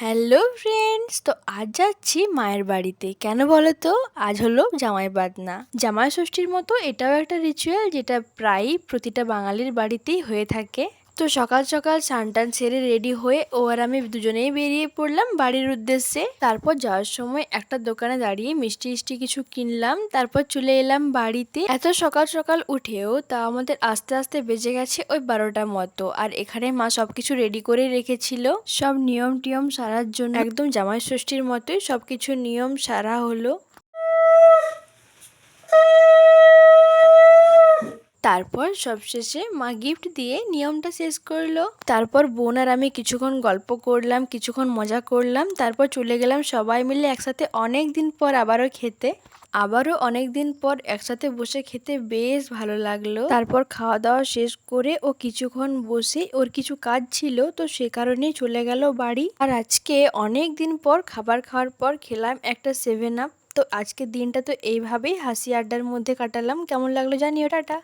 Hello friends, তো আজ যাচ্ছি মায়ের বাড়িতে। কেন বলো তো? আজ হলো জামাই বাদনা। জামাই ষষ্ঠীর মতো এটাও একটা রিচুয়াল যেটা প্রায়ই প্রতিটা বাঙালির বাড়িতেই হয়ে থাকে। তো সকাল সকাল স্নান সেরে রেডি হয়ে ও আর আমি দুজনেই বেরিয়ে পড়লাম বাড়ির উদ্দেশ্যে। তারপর যাওয়ার সময় একটা দোকানে দাঁড়িয়ে মিষ্টি মিষ্টি কিছু কিনলাম, তারপর চলে এলাম বাড়িতে। এত সকাল সকাল উঠেও তা আমাদের আস্তে আস্তে বেজে গেছে ওই 12টার মতো। আর এখানে মা সবকিছু রেডি করে রেখেছিল সব নিয়ম টিয়ম সারার জন্য। একদম জামাই ষষ্ঠীর মতোই সবকিছু নিয়ম সারা হলো। তারপর সবশেষে মা গিফট দিয়ে নিয়মটা শেষ করলো। তারপর বোন আর আমি কিছুক্ষণ গল্প করলাম, কিছুক্ষণ মজা করলাম, তারপর চলে গেলাম সবাই মিলে একসাথে অনেক দিন পর আবারও খেতে। আবারও অনেক দিন পর একসাথে বসে খেতে বেশ ভালো লাগলো। তারপর খাওয়া দাওয়া শেষ করে ও কিছুক্ষণ বসে ওর কিছু কাজ ছিল, তো সে কারণেই চলে গেল বাড়ি। আর আজকে অনেক দিন পর খাবার খাওয়ার পর খেলাম একটা 7 আপ। তো আজকের দিনটা তো এইভাবেই হাসি আড্ডার মধ্যে কাটালাম। কেমন লাগলো জানিও। টাটা।